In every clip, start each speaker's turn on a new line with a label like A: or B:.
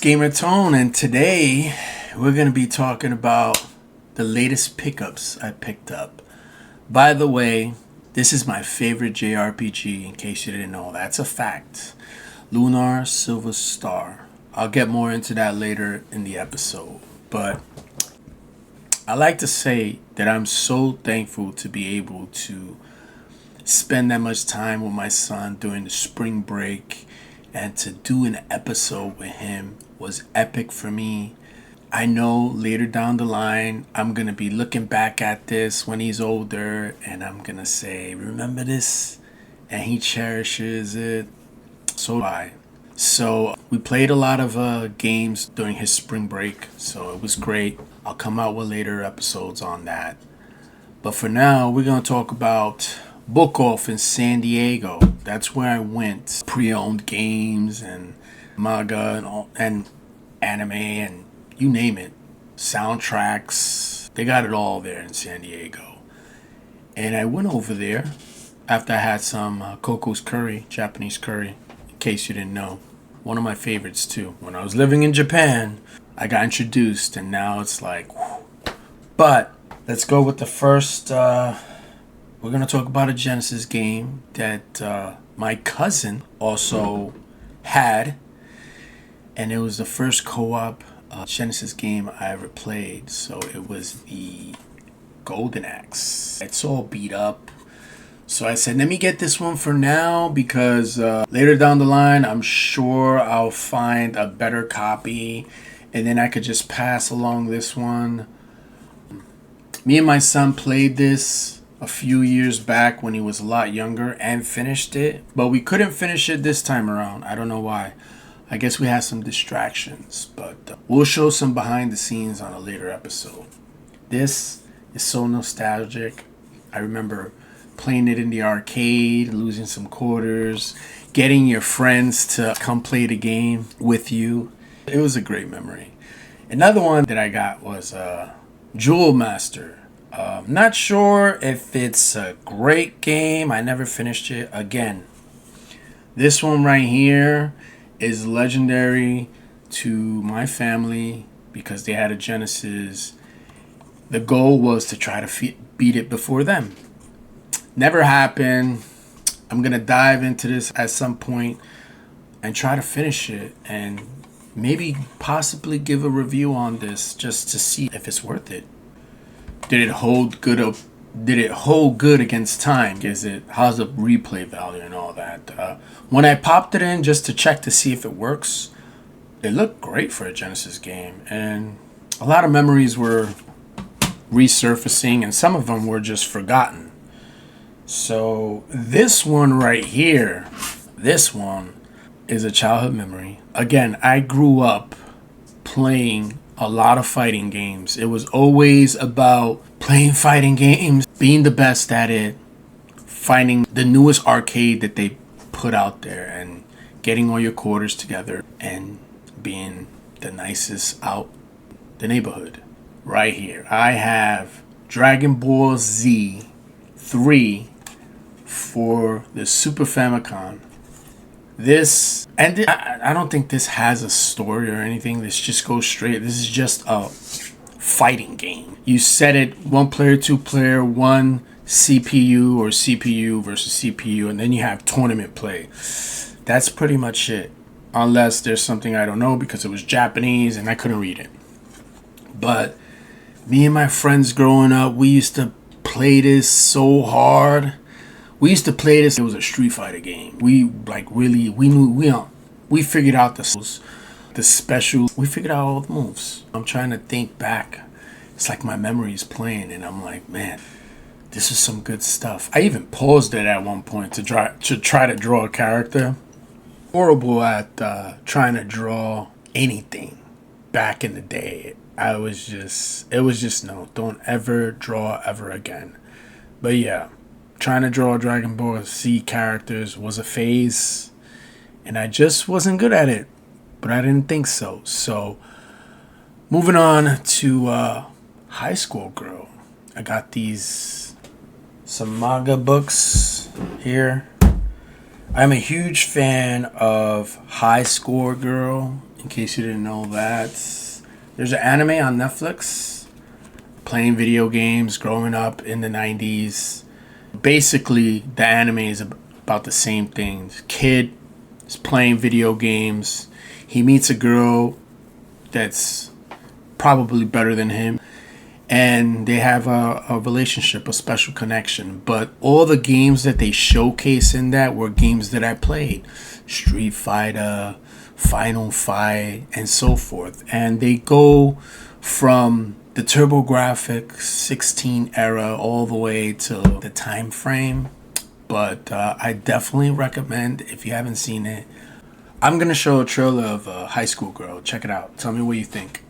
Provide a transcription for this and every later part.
A: Gamer Tone, and today we're going to be talking about the latest pickups I picked up. By the way, this is my favorite Jrpg, in case you didn't know. That's a fact. Lunar Silver Star. I'll get more into that later in the episode. But I like to say that I'm so thankful to be able to spend that much time with my son during the spring break, and to do an episode with him was epic for me. I know later down the line I'm gonna be looking back at this when he's older and I'm gonna say, remember this? And he cherishes it. So do I. So we played a lot of games during his spring break, so it was great. I'll come out with later episodes on that. But for now, we're gonna talk about Book Off in San Diego. That's where I went. Pre-owned games and manga and anime and you name it. Soundtracks. They got it all there in San Diego. And I went over there after I had some Coco's curry, Japanese curry, in case you didn't know. One of my favorites too. When I was living in Japan, I got introduced and now it's like, whew. But let's go with the first. We're going to talk about a Genesis game that my cousin also had. And it was the first co-op Genesis game I ever played. So it was the Golden Axe. It's all beat up. So I said, let me get this one for now, because later down the line, I'm sure I'll find a better copy. And then I could just pass along this one. Me and my son played this a few years back when he was a lot younger and finished it. But we couldn't finish it this time around. I don't know why. I guess we had some distractions. But we'll show some behind the scenes on a later episode. This is so nostalgic. I remember playing it in the arcade, losing some quarters, getting your friends to come play the game with you. It was a great memory. Another one that I got was Jewel Master. Not sure if it's a great game. I never finished it. Again, this one right here is legendary to my family because they had a Genesis. The goal was to try to beat it before them. Never happened. I'm going to dive into this at some point and try to finish it and maybe possibly give a review on this just to see if it's worth it. Did it hold good against time? How's the replay value and all that? When I popped it in just to check to see if it works, it looked great for a Genesis game, and a lot of memories were resurfacing, and some of them were just forgotten. So this one right here, this one is a childhood memory. Again, I grew up playing a lot of fighting games. It was always about playing fighting games, being the best at it, finding the newest arcade that they put out there, and getting all your quarters together and being the nicest out the neighborhood. Right here, I have Dragon Ball Z 3 for the Super Famicom. This, and I don't think this has a story or anything. This just goes straight. This is just a fighting game. You set it 1 player, 2 player, 1 CPU or CPU versus CPU, and then you have tournament play. That's pretty much it. Unless there's something I don't know because it was Japanese and I couldn't read it. But me and my friends growing up, we used to play this so hard. We used to play this. It was a Street Fighter game. We figured out the special. We figured out all the moves. I'm trying to think back. It's like my memory is playing, and I'm like, man, this is some good stuff. I even paused it at one point to try to draw a character. Horrible at trying to draw anything back in the day. It was just no. Don't ever draw ever again. But yeah. Trying to draw Dragon Ball Z characters was a phase, and I just wasn't good at it, but I didn't think so. So, moving on to High School Girl. I got some manga books here. I'm a huge fan of High Score Girl in case you didn't know that. There's an anime on Netflix, playing video games, growing up in the 90s. Basically, the anime is about the same thing. This kid is playing video games. He meets a girl that's probably better than him, and they have a relationship, a special connection. But all the games that they showcase in that were games that I played. Street Fighter, Final Fight, and so forth. And they go from the TurboGrafx 16 era all the way to the time frame. But I definitely recommend, if you haven't seen it. I'm going to show a trailer of High School Girl. Check it out. Tell me what you think.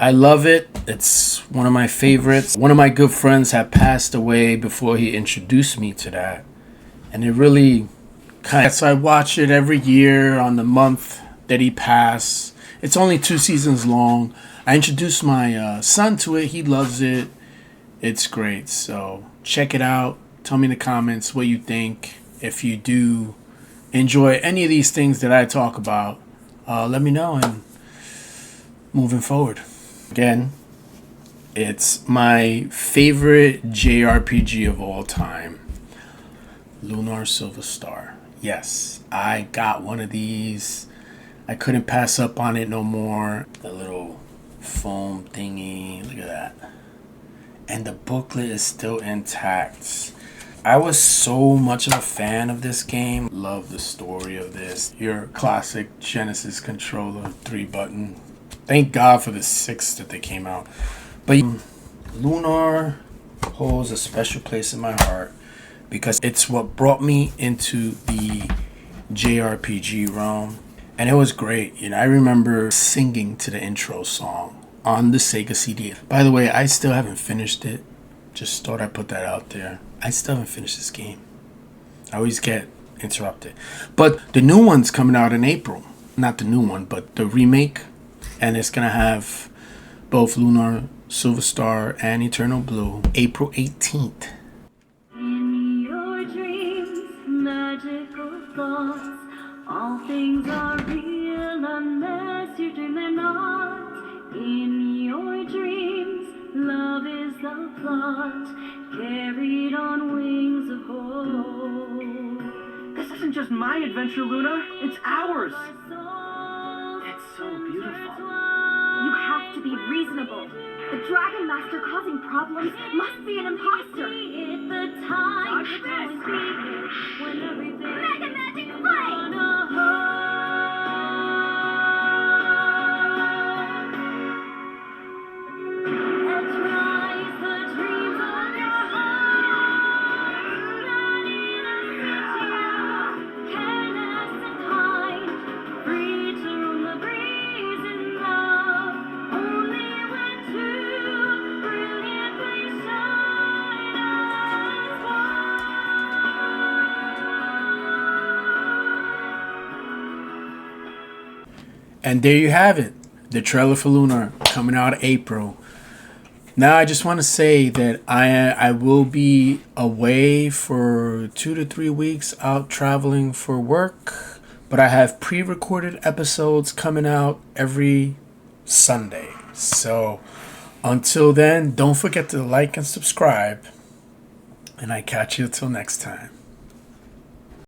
A: I love it. It's one of my favorites. One of my good friends had passed away before he introduced me to that. And it really kind of... So I watch it every year on the month that he passed. It's only 2 seasons long. I introduced my son to it. He loves it. It's great. So check it out. Tell me in the comments what you think. If you do enjoy any of these things that I talk about, let me know. And moving forward. Again, it's my favorite JRPG of all time. Lunar Silver Star. Yes, I got one of these. I couldn't pass up on it no more. The little foam thingy. Look at that. And the booklet is still intact. I was so much of a fan of this game. Love the story of this. Your classic Genesis controller, 3-button. Thank God for the 6 that they came out. But Lunar holds a special place in my heart because it's what brought me into the JRPG realm. And it was great. You know, I remember singing to the intro song on the Sega CD. By the way, I still haven't finished it. Just thought I'd put that out there. I still haven't finished this game. I always get interrupted. But the new one's coming out in April. Not the new one, but the remake. And it's going to have both Lunar, Silver Star, and Eternal Blue. April 18th.
B: In your dreams, magical thoughts, all things are real unless you dream they're not. In your dreams, love is the plot, carried on wings of hope.
C: This isn't just my adventure, Lunar. It's ours. It's so beautiful.
D: You have to be reasonable. The Dragon Master causing problems must be an imposter.
B: the time to go and speak it when everything Mega Magic Play! On a Let's rise the dreams of your heart. That innocent you, careless and kind, free to roam the breeze in love. Only when two brilliantly shine as one.
A: And there you have it. The trailer for Lunar coming out April. Now I just want to say that I will be away for 2 to 3 weeks out traveling for work, but I have pre-recorded episodes coming out every Sunday. So until then, don't forget to like and subscribe, and I catch you till next time.